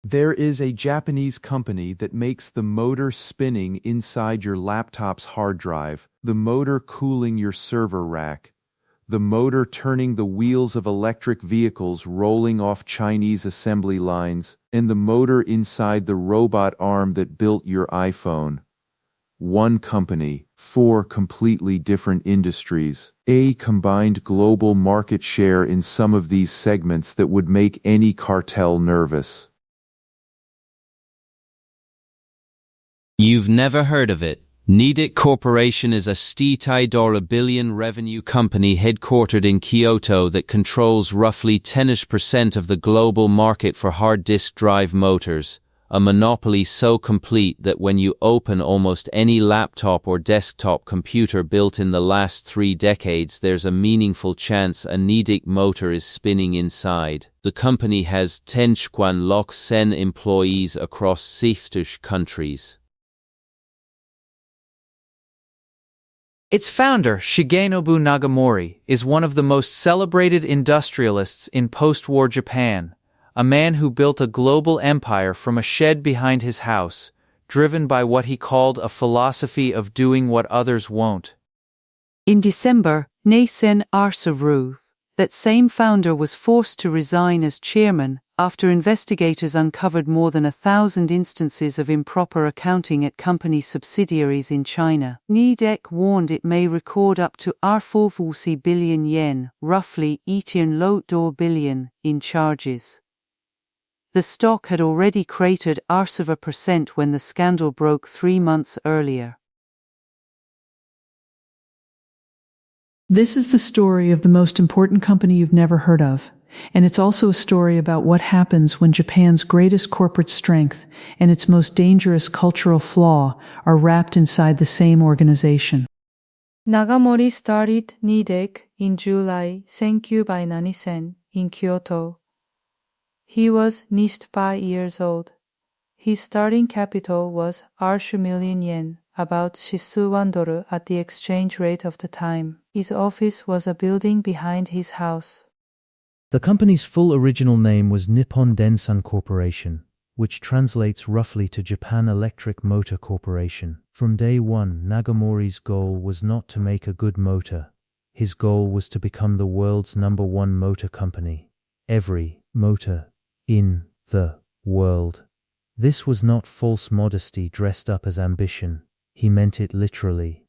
There is a Japanese company that makes the motor spinning inside your laptop's hard drive, the motor cooling your server rack, the motor turning the wheels of electric vehicles rolling off Chinese assembly lines, and the motor inside the robot arm that built your iPhone. One company, four completely different industries, a combined global market share in some of these segments that would make any cartel nervous. You've never heard of it. Nidec Corporation is a $1 billion revenue company headquartered in Kyoto that controls roughly 10% of the global market for hard disk drive motors, a monopoly so complete that when you open almost any laptop or desktop computer built in the last 3 decades, there's a meaningful chance a Nidec motor is spinning inside. The company has 10,000 employees across 60 countries. Its founder, Shigenobu Nagamori, is one of the most celebrated industrialists in post-war Japan, a man who built a global empire from a shed behind his house, driven by what he called a philosophy of doing what others won't. In December, Nathan Arsavrou, that same founder was forced to resign as chairman after investigators uncovered more than 1,000 instances of improper accounting at company subsidiaries in China. Nidec warned it may record up to 40 billion yen, roughly 18 billion, in charges. The stock had already cratered 40% when the scandal broke 3 months earlier. This is the story of the most important company you've never heard of, and it's also a story about what happens when Japan's greatest corporate strength and its most dangerous cultural flaw are wrapped inside the same organization. Nagamori started Nidec in July 1997 in Kyoto. He was 95 years old. His starting capital was 40 million yen, about 1 dollars at the exchange rate of the time. His office was a building behind his house. The company's full original name was Nippon Densan Corporation, which translates roughly to Japan Electric Motor Corporation. From day one, Nagamori's goal was not to make a good motor. His goal was to become the world's #1 motor company. Every motor in the world. This was not false modesty dressed up as ambition. He meant it literally.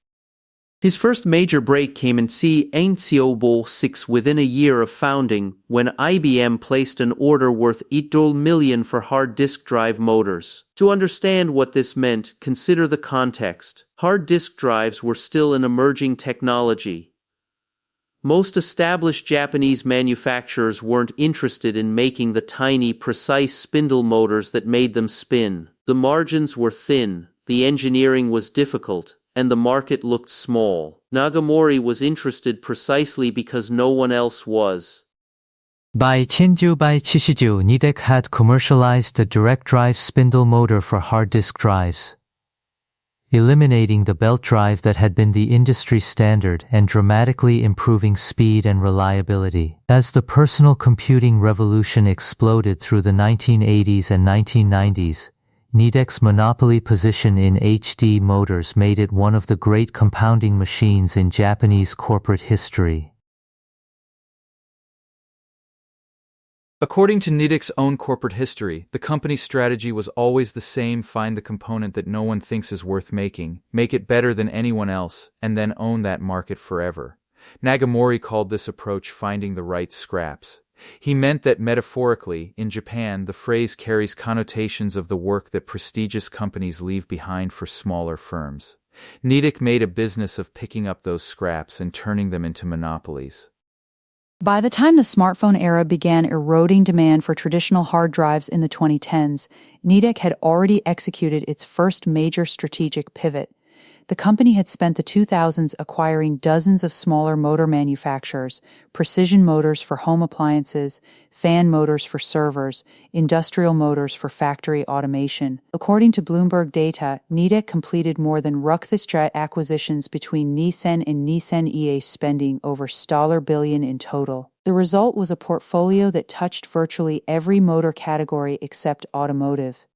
His first major break came in C-6 within a year of founding, when IBM placed an order worth 8 million for hard disk drive motors. To understand what this meant, consider the context. Hard disk drives were still an emerging technology. Most established Japanese manufacturers weren't interested in making the tiny, precise spindle motors that made them spin. The margins were thin, the engineering was difficult, and the market looked small. Nagamori was interested precisely because no one else was. By Chinju by Chishiju, Nidec had commercialized a direct drive spindle motor for hard disk drives, eliminating the belt drive that had been the industry standard and dramatically improving speed and reliability. As the personal computing revolution exploded through the 1980s and 1990s, Nidec's monopoly position in HD motors made it one of the great compounding machines in Japanese corporate history. According to Nidec's own corporate history, the company's strategy was always the same: find the component that no one thinks is worth making, make it better than anyone else, and then own that market forever. Nagamori called this approach finding the right scraps. He meant that metaphorically, in Japan, the phrase carries connotations of the work that prestigious companies leave behind for smaller firms. Nidec made a business of picking up those scraps and turning them into monopolies. By the time the smartphone era began eroding demand for traditional hard drives in the 2010s, Nidec had already executed its first major strategic pivot. The company had spent the 2000s acquiring dozens of smaller motor manufacturers, precision motors for home appliances, fan motors for servers, industrial motors for factory automation. According to Bloomberg data, Nidec completed more than Rukthistrat acquisitions between Nissan and Nissan EA, spending over $1 billion in total. The result was a portfolio that touched virtually every motor category except automotive.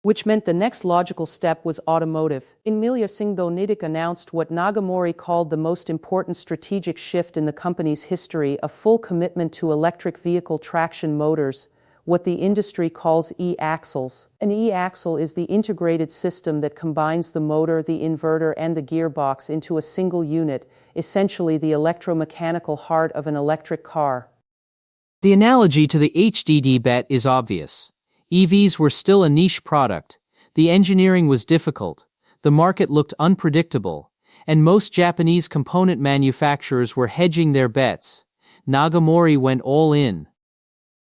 Which meant the next logical step was automotive. In Milyasingdo, Nidec announced what Nagamori called the most important strategic shift in the company's history, a full commitment to electric vehicle traction motors, what the industry calls e-axles. An e-axle is the integrated system that combines the motor, the inverter, and the gearbox into a single unit, essentially the electromechanical heart of an electric car. The analogy to the HDD bet is obvious. EVs were still a niche product, the engineering was difficult, the market looked unpredictable, and most Japanese component manufacturers were hedging their bets. Nagamori went all in.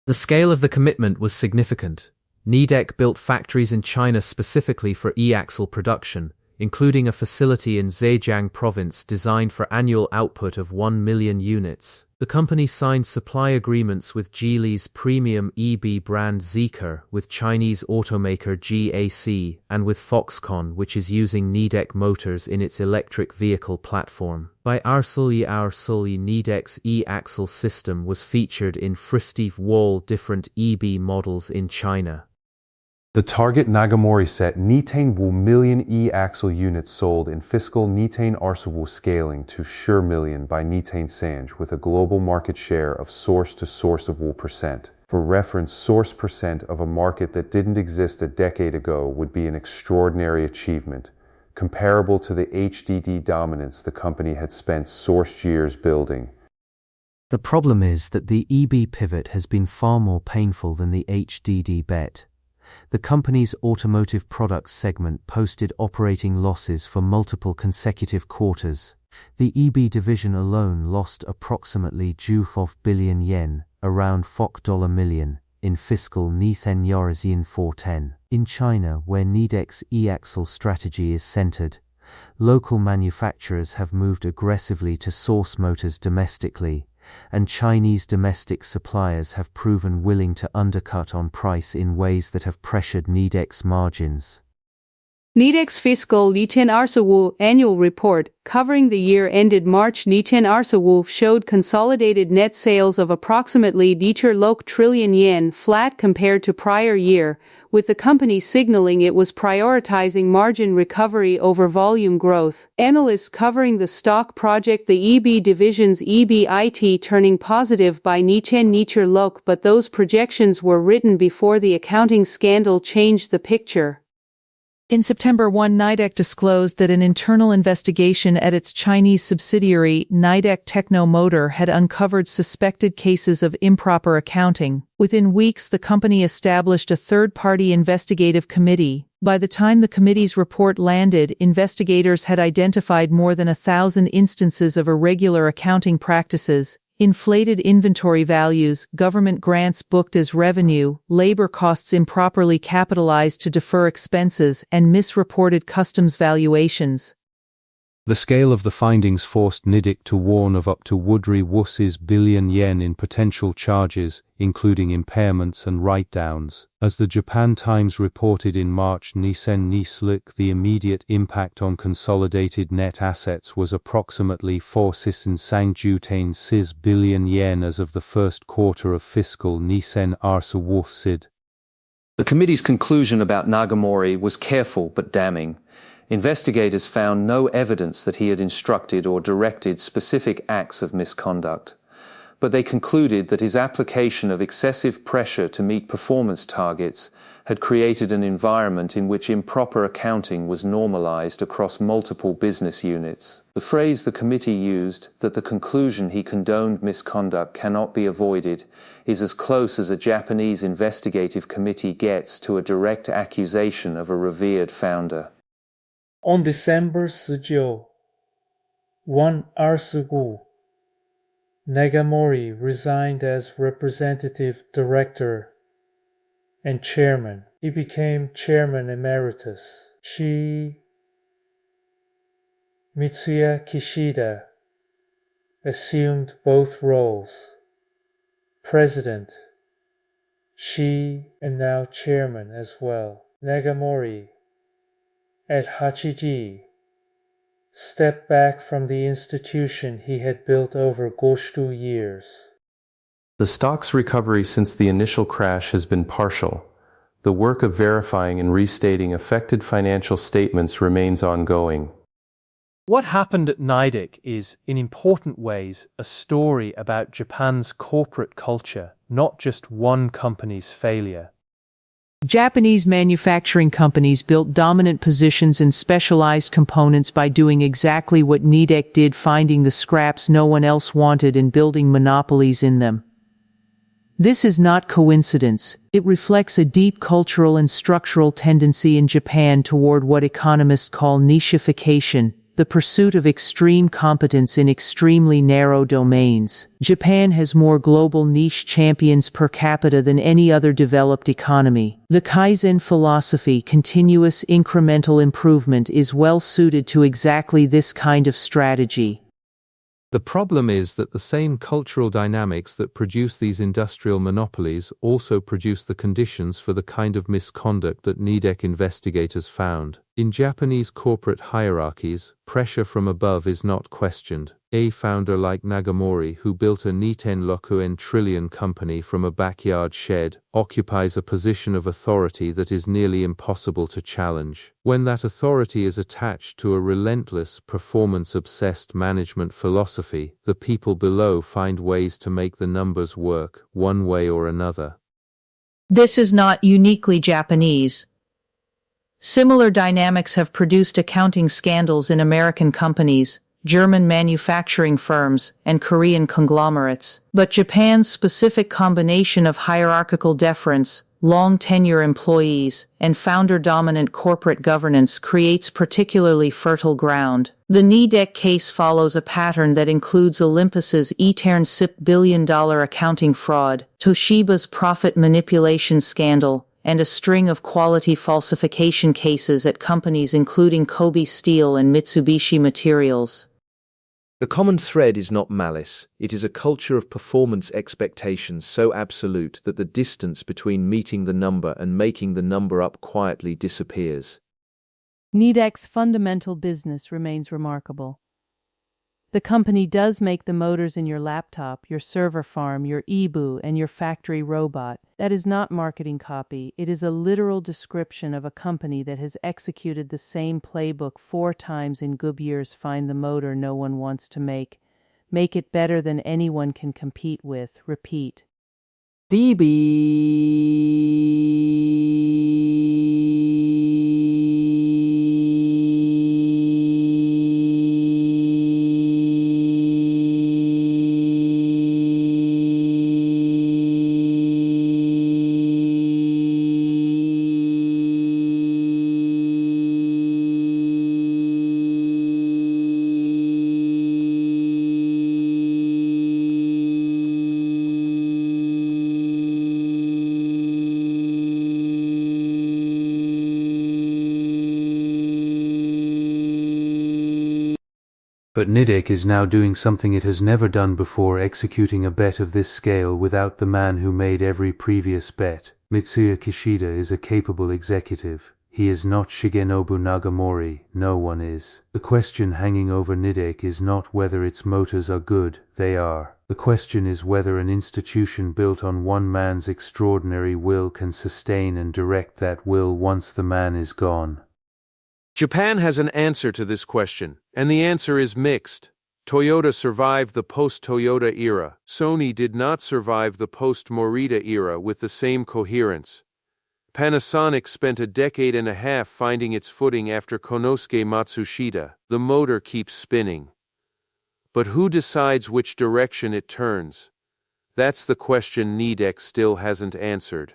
The scale of the commitment was significant. Nidec built factories in China specifically for e-axle production, including a facility in Zhejiang province designed for annual output of 1 million units. The company signed supply agreements with Geely's premium EB brand Zeekr, with Chinese automaker GAC, and with Foxconn, which is using Nidec motors in its electric vehicle platform. By Arsuli Nidec's e-axle system was featured in 50 different EB models in China. The target Nagamori set Nitane million e-axle units sold in fiscal Nitane Arsawu scaling to sure million by Nitane Sanj with a global market share of source to source of %. For reference, source % of a market that didn't exist a decade ago would be an extraordinary achievement, comparable to the HDD dominance the company had spent source years building. The problem is that the EB pivot has been far more painful than the HDD bet. The company's automotive products segment posted operating losses for multiple consecutive quarters. The EB division alone lost approximately 25 billion yen, around $4 million, in fiscal Nithen Yarazin 410. In China, where Nidec's e-axle strategy is centered, local manufacturers have moved aggressively to source motors domestically, and Chinese domestic suppliers have proven willing to undercut on price in ways that have pressured Nidec's margins. Nidec's fiscal Niten Arsawu annual report, covering the year ended March Niten Arsawu, showed consolidated net sales of approximately 1 trillion yen, flat compared to prior year, with the company signaling it was prioritizing margin recovery over volume growth. Analysts covering the stock project the EB division's EBIT turning positive by Niten Nicher Lok, but those projections were written before the accounting scandal changed the picture. In September 1, Nidec disclosed that an internal investigation at its Chinese subsidiary, Nidec Techno Motor, had uncovered suspected cases of improper accounting. Within weeks, the company established a third-party investigative committee. By the time the committee's report landed, investigators had identified more than 1,000 instances of irregular accounting practices, inflated inventory values, government grants booked as revenue, labor costs improperly capitalized to defer expenses, and misreported customs valuations. The scale of the findings forced Nidec to warn of up to Wudri billion yen in potential charges, including impairments and write-downs. As the Japan Times reported in March, Nisen Nisluk, the immediate impact on consolidated net assets was approximately 4.6 billion yen as of the first quarter of fiscal Nisen Arsa Wolfsid. The committee's conclusion about Nagamori was careful but damning. Investigators found no evidence that he had instructed or directed specific acts of misconduct, but they concluded that his application of excessive pressure to meet performance targets had created an environment in which improper accounting was normalized across multiple business units. The phrase the committee used, that the conclusion he condoned misconduct cannot be avoided, is as close as a Japanese investigative committee gets to a direct accusation of a revered founder. On December 19, 1 Arsugu, Nagamori resigned as representative director and chairman. He became chairman emeritus. Mitsuya Kishida assumed both roles, president, and now chairman as well. Nagamori, at Hachiji, stepped back from the institution he had built over Goshtu years. The stock's recovery since the initial crash has been partial. The work of verifying and restating affected financial statements remains ongoing. What happened at Nidec is, in important ways, a story about Japan's corporate culture, not just one company's failure. Japanese manufacturing companies built dominant positions in specialized components by doing exactly what Nidec did, finding the scraps no one else wanted and building monopolies in them. This is not coincidence. It reflects a deep cultural and structural tendency in Japan toward what economists call nichification, the pursuit of extreme competence in extremely narrow domains. Japan has more global niche champions per capita than any other developed economy. The Kaizen philosophy, continuous incremental improvement, is well suited to exactly this kind of strategy. The problem is that the same cultural dynamics that produce these industrial monopolies also produce the conditions for the kind of misconduct that Nidec investigators found. In Japanese corporate hierarchies, pressure from above is not questioned. A founder like Nagamori, who built a Nitenroku trillion company from a backyard shed, occupies a position of authority that is nearly impossible to challenge. When that authority is attached to a relentless, performance-obsessed management philosophy, the people below find ways to make the numbers work, one way or another. This is not uniquely Japanese. Similar dynamics have produced accounting scandals in American companies, German manufacturing firms, and Korean conglomerates. But Japan's specific combination of hierarchical deference, long tenure employees, and founder-dominant corporate governance creates particularly fertile ground. The Nidec case follows a pattern that includes Olympus's $1.6 billion accounting fraud, Toshiba's profit manipulation scandal, and a string of quality falsification cases at companies including Kobe Steel and Mitsubishi Materials. The common thread is not malice, it is a culture of performance expectations so absolute that the distance between meeting the number and making the number up quietly disappears. Nidec's fundamental business remains remarkable. The company does make the motors in your laptop, your server farm, your Ibu, and your factory robot. That is not marketing copy. It is a literal description of a company that has executed the same playbook 4 times in good years. Find the motor no one wants to make it better than anyone can compete with, repeat. But Nidec is now doing something it has never done before, executing a bet of this scale without the man who made every previous bet. Mitsuya Kishida is a capable executive. He is not Shigenobu Nagamori, no one is. The question hanging over Nidec is not whether its motors are good, they are. The question is whether an institution built on one man's extraordinary will can sustain and direct that will once the man is gone. Japan has an answer to this question, and the answer is mixed. Toyota survived the post-Toyota era. Sony did not survive the post-Morita era with the same coherence. Panasonic spent a decade and a half finding its footing after Konosuke Matsushita. The motor keeps spinning. But who decides which direction it turns? That's the question Nidec still hasn't answered.